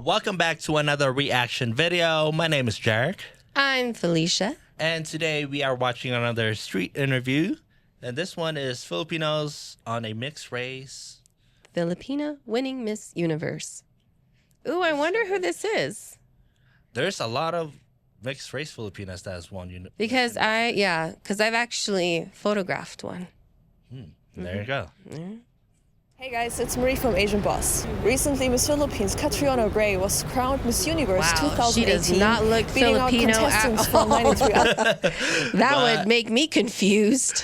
Welcome back to another reaction video. My name is JERiCK. I'm Felicia. And today we are watching another street interview. And this one is Filipinos on a mixed race. Filipina winning Miss Universe. Ooh, I wonder who this is. There's a lot of mixed race Filipinas that has won. Because I've actually photographed one. There you go. Hey guys, it's Marie from Asian Boss. Recently, Miss Philippines Catriona Gray was crowned Miss Universe 2018. She does not look beating Filipino out contestants at from all. 93 That would make me confused.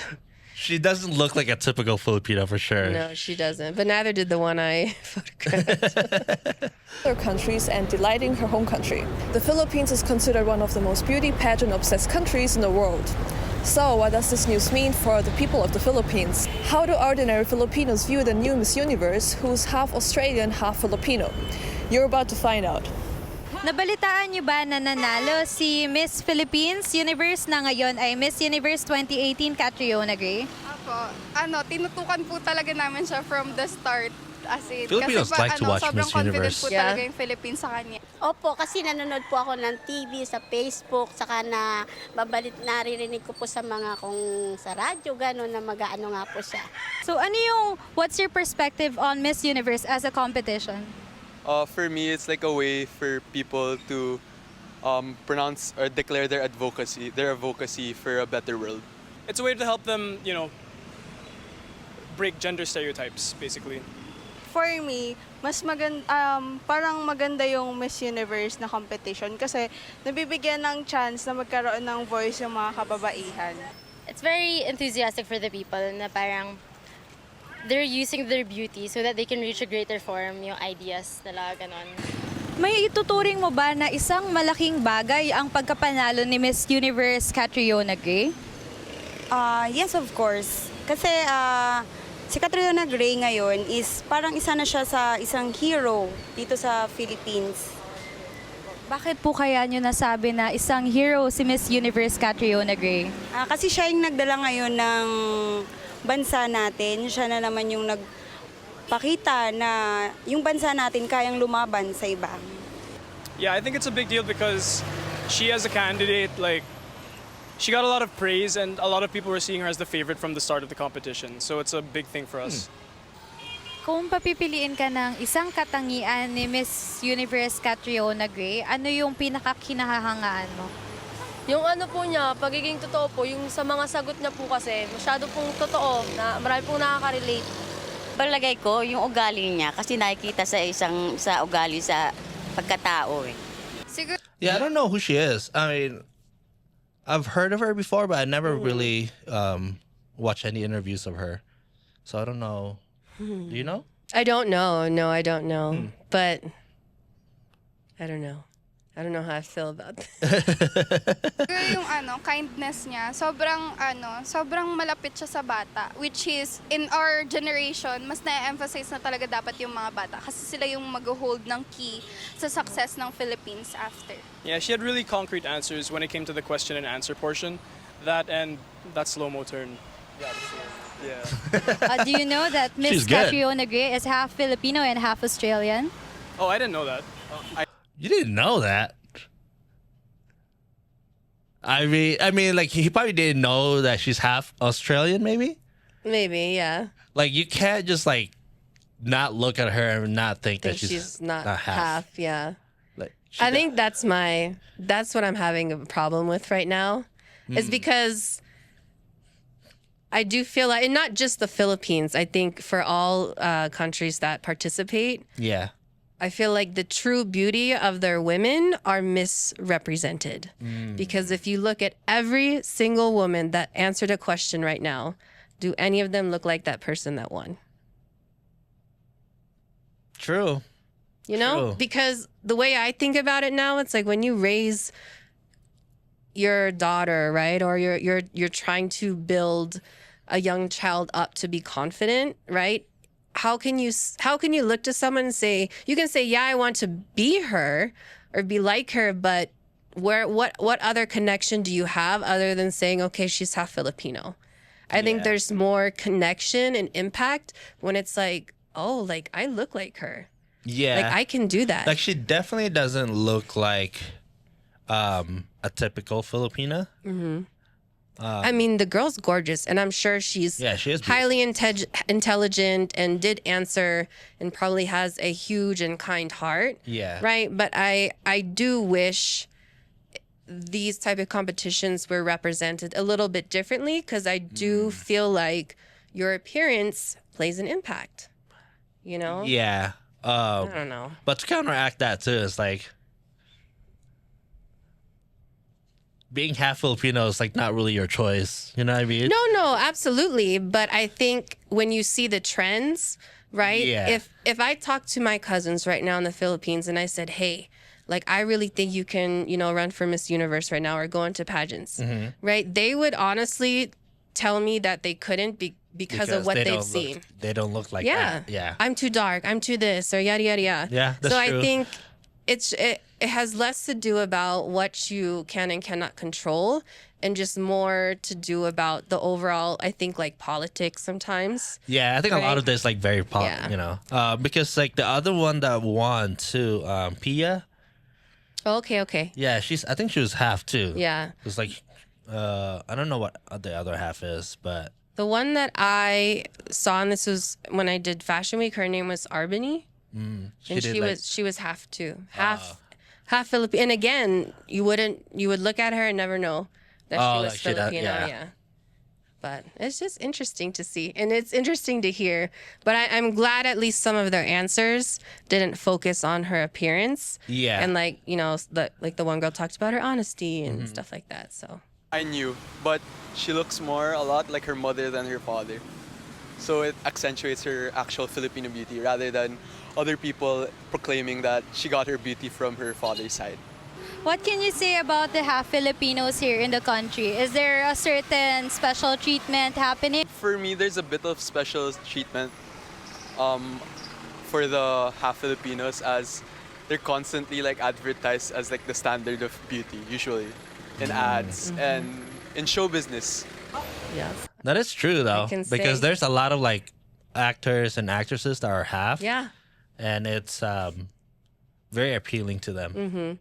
She doesn't look like a typical Filipino for sure. No, she doesn't. But neither did the one I photographed. other countries and delighting her home country. The Philippines is considered one of the most beauty pageant-obsessed countries in the world. So, what does this news mean for the people of the Philippines? How do ordinary Filipinos view the new Miss Universe, who's half Australian, half Filipino? You're about to find out. Nabalitaan niyo ba na nanalo si Miss Philippines Universe na ngayon ay Miss Universe 2018 Catriona Gray? Apo, tinutukan po talaga namin siya from the start. As in, Filipinos kasi like to watch sobrang Miss confident Universe. po talaga yung Philippines sa kanya. Opo, kasi nanonood po ako ng TV, sa Facebook, saka na naririnig ko po sa mga kung sa radyo, gano'n na mag-ano nga po siya. So what's your perspective on Miss Universe as a competition? For me, it's like a way for people to pronounce or declare their advocacy for a better world. It's a way to help them, break gender stereotypes, basically. For me, parang maganda yung Miss Universe na competition kasi nabibigyan ng chance na magkaroon ng voice yung mga kababaihan. It's very enthusiastic for the people na parang they're using their beauty so that they can reach a greater form, yung ideas nila, ganon. May ituturing mo ba na isang malaking bagay ang pagkapanalo ni Miss Universe Catriona Gray? Yes, of course. Kasi si Catriona Gray ngayon is parang isa na siya sa isang hero dito sa Philippines. Bakit po kaya nyo nasabi na isang hero si Miss Universe Catriona Gray? Kasi siya yung nagdala ngayon ng bansa natin. Siya na naman yung nagpakita na yung bansa natin kayang lumaban sa iba. Yeah, I think it's a big deal because she as a candidate, she got a lot of praise and a lot of people were seeing her as the favorite from the start of the competition. So it's a big thing for us. Kung papipiliin ka ng isang katangian ni Miss Universe Catriona Gray, ano yung pinakakinahangaan mo? Yung ano po niya, pagiging totoo po, yung sa mga sagot niya po kasi, masyado pong totoo, na marami pong nakaka-relate. Palagay ko, yung ugali niya, kasi nakikita sa ugali sa pagkatao eh. Yeah, I don't know who she is. I mean, I've heard of her before, but I never really watched any interviews of her. So I don't know. Do you know? I don't know. No, I don't know. But I don't know. I don't know how I feel about that. Siguro yung kindness niya, sobrang malapit siya sa bata. Which is, in our generation, mas na-emphasize na talaga dapat yung mga bata. Kasi sila yung mag-hold ng key sa success ng Philippines after. Yeah, she had really concrete answers when it came to the question and answer portion. That and that slow-mo turn. Yeah. Do you know that Miss Catriona Gray is half Filipino and half Australian? Oh, I didn't know that. You didn't know that? I mean, he probably didn't know that she's half Australian, maybe? Maybe, yeah. You can't just, not look at her and not think that she's not half. Yeah. I think that's what I'm having a problem with right now. Is because I do feel like, and not just the Philippines, I think for all countries that participate. Yeah. I feel like the true beauty of their women are misrepresented. Because if you look at every single woman that answered a question right now, do any of them look like that person that won? True. You know? Because the way I think about it now, it's like when you raise your daughter, right? Or you're trying to build a young child up to be confident, right? How can you look to someone and say, you can say, yeah, I want to be her or be like her, but what other connection do you have other than saying, okay, she's half Filipino? I think there's more connection and impact when it's like, oh, I look like her. Yeah. Like I can do that. Like she definitely doesn't look like a typical Filipina. I mean, the girl's gorgeous, and I'm sure she's Yeah, she is beautiful. highly intelligent and did answer and probably has a huge and kind heart. Yeah. Right? But I do wish these type of competitions were represented a little bit differently, because I do feel like your appearance plays an impact. You know? Yeah. I don't know. But to counteract that too, it's like being half Filipino is like not really your choice. You know what I mean? No, absolutely. But I think when you see the trends, right? Yeah. If I talk to my cousins right now in the Philippines and I said, hey, like I really think you can, run for Miss Universe right now or go into pageants, right? They would honestly tell me that they couldn't because of what they've seen. They don't look like Yeah. that. Yeah. I'm too dark. I'm too this or yada yada yada. Yeah, that's so true. I think it has less to do about what you can and cannot control, and just more to do about the overall, I think, like politics sometimes. Yeah, I think a lot Right? of this like very pop, Yeah. because like the other one that won too, Pia. Oh, okay. Yeah, I think she was half too. Yeah. It's like, I don't know what the other half is, but The one that I saw, and this was when I did Fashion Week, her name was Arbany. And she was half too. Half Filipino. And again, you would look at her and never know that she was like Filipino. yeah. But it's just interesting to see, and it's interesting to hear. But I'm glad at least some of their answers didn't focus on her appearance. Yeah. And like the one girl talked about her honesty and stuff like that. So I knew, but she looks a lot like her mother than her father. So it accentuates her actual Filipino beauty rather than other people proclaiming that she got her beauty from her father's side. What can you say about the half Filipinos here in the country? Is there a certain special treatment happening? For me, there's a bit of special treatment for the half Filipinos, as they're constantly like advertised as like the standard of beauty, usually in ads and in show business. yes. that is true though, can because say- there's a lot of like actors and actresses that are half. Yeah. And it's very appealing to them.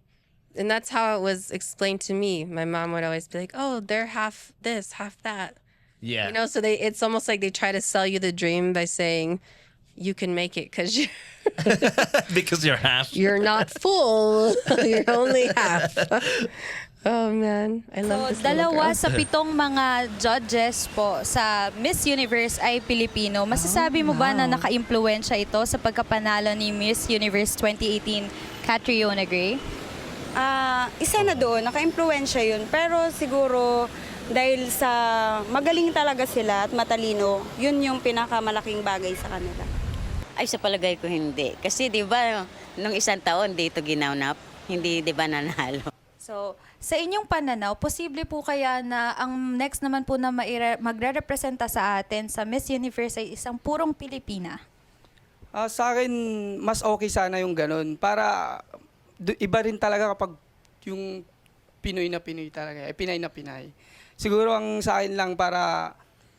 And that's how it was explained to me. My mom would always be like, "Oh, they're half this, half that." Yeah. So it's almost like they try to sell you the dream by saying you can make it because because you're half. you're not full. You're only half. Oh man, I love So, this little dalawa girl. sa pitong mga judges po sa Miss Universe ay Pilipino. Masasabi mo ba na naka-impluwensya ito sa pagkapanalo ni Miss Universe 2018, Catriona Gray? Isa na doon, naka-impluwensya yun. Pero siguro, dahil sa magaling talaga sila at matalino, yun yung pinakamalaking bagay sa kanila. Ay, sa palagay ko hindi. Kasi di ba, nung isang taon dito ginanap, hindi di ba nanalo? So, sa inyong pananaw, posible po kaya na ang next naman po na magre-representa sa atin sa Miss Universe ay isang purong Pilipina? Sa akin, mas okay sana yung ganun. Para iba rin talaga kapag yung Pinoy na Pinoy talaga, Pinay na Pinay. Siguro ang sa akin lang para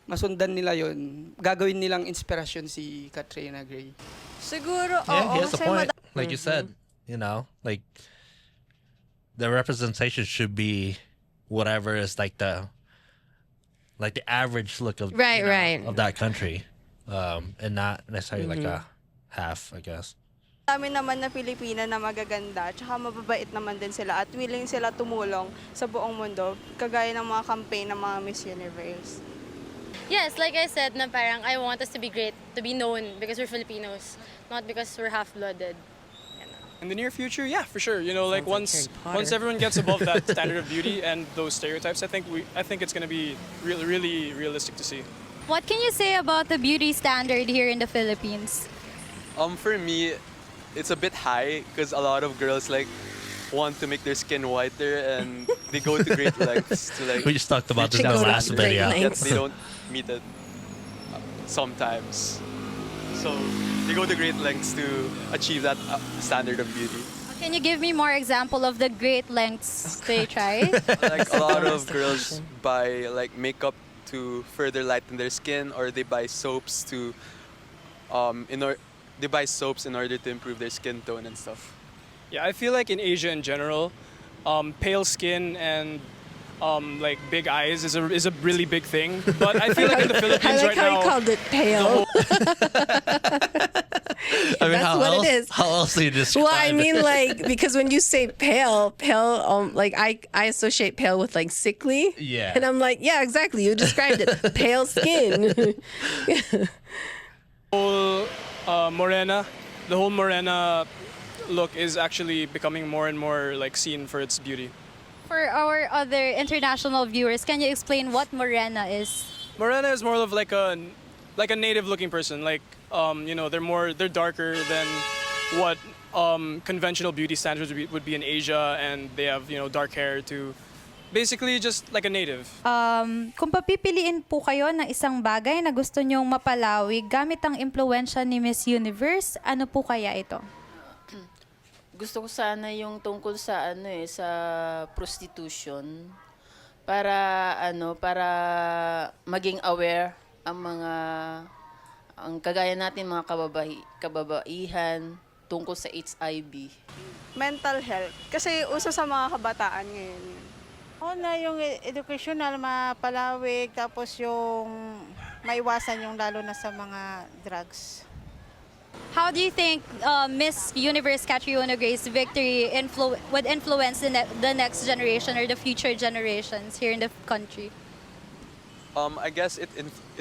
masundan nila yon, gagawin nilang inspirasyon si Catriona Gray. Siguro, Yeah, he has a kasi point. Like you said, like the representation should be whatever is like the average look of Right. of that country, and not necessarily like a half, I guess. Dami naman na Pilipina na magaganda, tsaka mababait naman din sila at willing sila tumulong sa buong mundo, kagaya ng mga campaign ng mga Miss Universe. Yes, like I said, na parang I want us to be great, to be known because we're Filipinos, not because we're half-blooded. In the near future, yeah, for sure. Like once everyone gets above that standard of beauty and those stereotypes, I think it's going to be really, really realistic to see. What can you say about the beauty standard here in the Philippines? For me, it's a bit high because a lot of girls like want to make their skin whiter and they go to great lengths to like. We just talked about this in They the go to last great video. lengths. Yet they don't meet it sometimes. So they go to great lengths to achieve that standard of beauty. Can you give me more example of the great lengths they try? Like a lot of girls buy like makeup to further lighten their skin, or they buy soaps to they buy soaps in order to improve their skin tone and stuff. Yeah, I feel like in Asia in general, pale skin and like big eyes is a really big thing. But I feel like in the I Philippines like right how now, he called it pale. I mean, That's what it is. How else do you describe Well, I mean, it? like, because when you say pale, like I associate pale with like sickly. Yeah. And I'm like, yeah, exactly. You described it. Pale skin. whole morena, the whole morena look is actually becoming more and more like seen for its beauty. For our other international viewers, can you explain what morena is? Morena is more of like a native looking person. Like you know, they're darker than what conventional beauty standards would be in Asia, and they have, you know, dark hair too. Basically, just like a native. Kung papipiliin po kayo ng isang bagay na gusto nyong mapalawig gamit ang impluwensya ni Miss Universe, ano po kaya ito? Gusto ko sana yung tungkol sa sa prostitution para maging aware ang kagaya natin mga kababaihan tungkol sa HIV. Mental health. Kasi uso sa mga kabataan ngayon. Yung educational mapalawig, tapos yung maiwasan yung lalo na sa mga drugs. How do you think Miss Universe Catriona Gray's victory would influence the next generation or the future generations here in the country? I guess it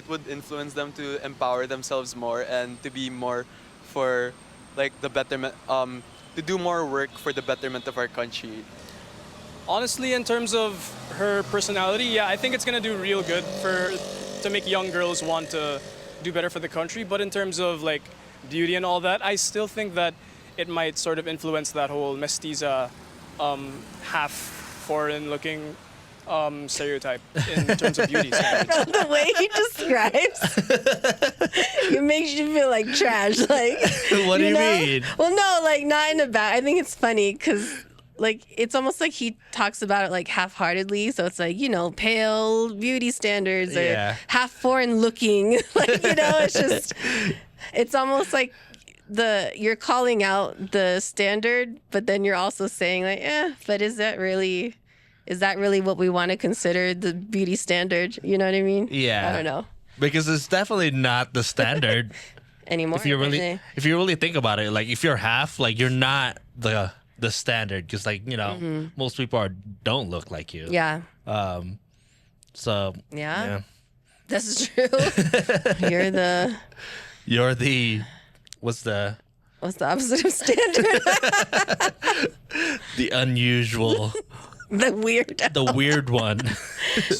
would influence them to empower themselves more and to be more for like the betterment, to do more work for the betterment of our country. Honestly, in terms of her personality, yeah, I think it's gonna do real good to make young girls want to do better for the country. But in terms of like beauty and all that, I still think that it might sort of influence that whole mestiza, half foreign-looking stereotype in terms of beauty standards. The way he describes, it makes you feel like trash. Like, What do you mean? Well, no, like not in a bad. I think it's funny because like it's almost like he talks about it like half-heartedly. So it's like, you know, pale beauty standards or Yeah. half foreign-looking. Like, you know, it's just. It's almost like you're calling out the standard, but then you're also saying like, but is that really what we want to consider the beauty standard? You know what I mean? Yeah. I don't know. Because it's definitely not the standard Anymore. if you really think about it. Like if you're half, like you're not the standard, because like, you know, most people don't look like you. Yeah. So Yeah. This is true. You're the what's the opposite of standard? the unusual, The weird. the weird one.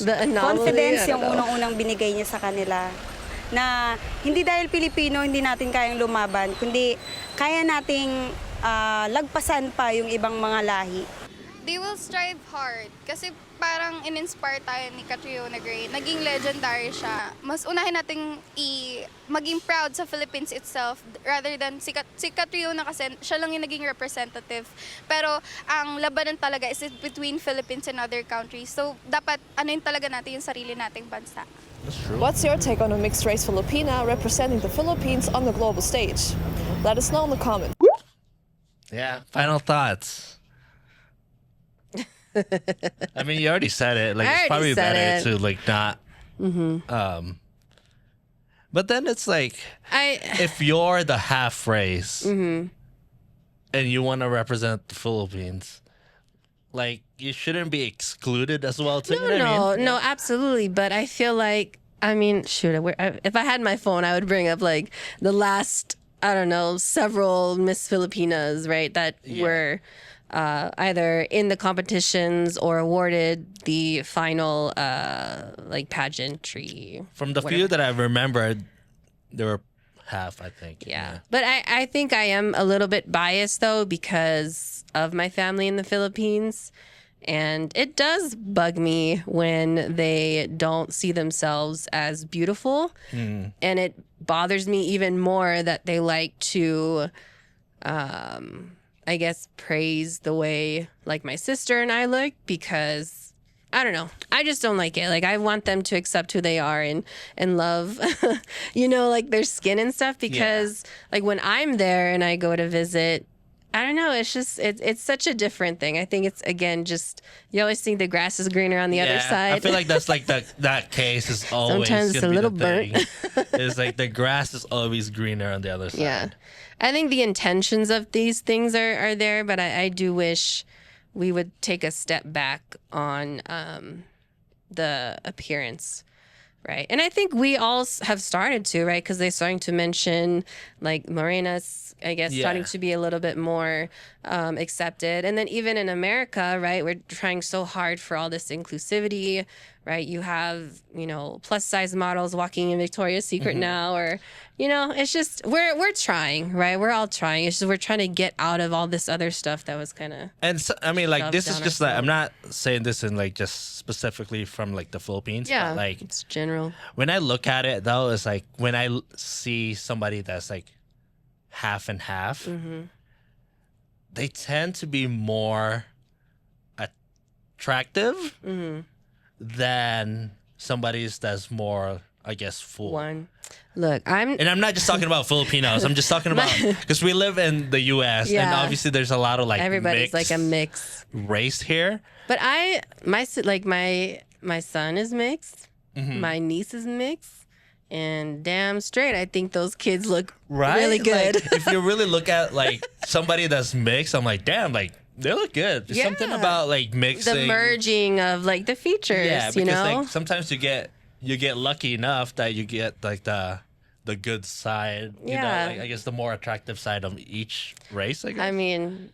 The anomaly. Confidence I yung don't know. unang-unang binigay niya sa kanila. Na hindi dahil Pilipino, hindi natin kayang lumaban, kundi kaya nating lagpasan pa yung ibang mga lahi. They will strive hard kasi parang in-inspire tayo ni Catriona Gray. Naging legendary siya. Mas unahin nating maging proud sa Philippines itself rather than si Catriona kasi siya lang yung naging representative. Pero ang labanan talaga is between Philippines and other countries. So dapat anuin talaga natin yung sarili nating bansa. What's your take on a mixed race Filipina representing the Philippines on the global stage? Let us know in the comments. Yeah. Final thoughts. I mean, you already said it. Like, I it's already probably said better it. to like not. But then it's like, if you're the half race and you want to represent the Philippines, like you shouldn't be excluded as well. Too, you know what I mean? No, absolutely. But I feel like, I mean, shoot, if I had my phone, I would bring up like the last, I don't know, several Miss Filipinas, right, that were either in the competitions or awarded the final like pageantry. From the few that I remembered, there were half, I think. Yeah. But I think I am a little bit biased though because of my family in the Philippines. And it does bug me when they don't see themselves as beautiful. And it bothers me even more that they like to, I guess, praise the way like my sister and I look because I don't know. I just don't like it. Like, I want them to accept who they are and love, like their skin and stuff. Because like when I'm there and I go to visit, I don't know. It's just it's such a different thing. I think it's again just you always think the grass is greener on the other side. I feel like that's like that case is always sometimes it's a little burnt. It's like the grass is always greener on the other side. Yeah, I think the intentions of these things are there, but I do wish we would take a step back on the appearance. Right. And I think we all have started to, right? Because they're starting to mention like morenas, I guess, starting to be a little bit more accepted. And then even in America, right, we're trying so hard for all this inclusivity, right? You have, plus size models walking in Victoria's Secret now, or, it's just, we're trying, right? We're all trying. It's just we're trying to get out of all this other stuff that was kind of. And so, I mean, like, this is just like, I'm not saying this in like just specifically from like the Philippines. Yeah. But, like, it's general. When I look at it, though, it's like when I see somebody that's like half and half, they tend to be more attractive than somebody's that's more, I guess, full. Look, and I'm not just talking about Filipinos. I'm just talking about because we live in the U.S. and obviously there's a lot of like everybody's like a mix race here. But my son is mixed, my niece is mixed, and damn straight, I think those kids look really good. Like, if you really look at like somebody that's mixed, I'm like, damn, like they look good. There's something about like mixing, the merging of like the features. Yeah, because like sometimes you get lucky enough that you get like the good side. Like, I guess the more attractive side of each race. I guess. I mean,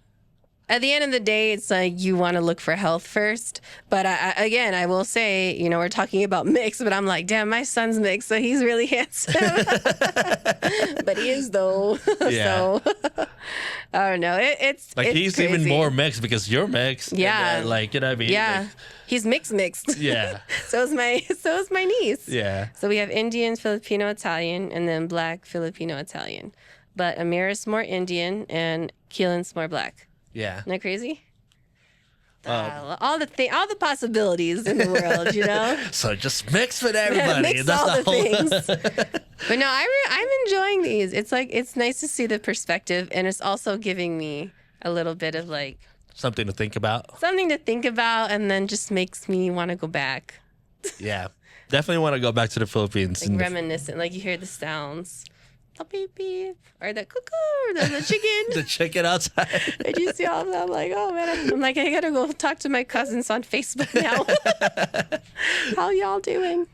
at the end of the day, it's like you want to look for health first. But I will say, we're talking about mixed, but I'm like, damn, my son's mixed, so he's really handsome. But he is though. Yeah. So I don't know. It's like he's even crazy. more mixed because you're mixed. Yeah. And, like, you know what I mean? Yeah. Like, he's mixed. Yeah. So is my niece. Yeah. So we have Indian, Filipino, Italian, and then Black, Filipino, Italian. But Amira's more Indian and Keelan's more Black. Yeah. Isn't that crazy? All the possibilities in the world, So just mix with everybody. Mix That's all the whole... things. But no, I'm enjoying these. It's like it's nice to see the perspective, and it's also giving me a little bit of like something to think about. Something to think about, and then just makes me want to go back. Yeah, definitely want to go back to the Philippines. Like reminiscent, like you hear the sounds. The beep beep, or the cuckoo, or the chicken. The chicken outside. Did you see all of that? I'm like, oh man, I gotta go talk to my cousins on Facebook now. How y'all doing?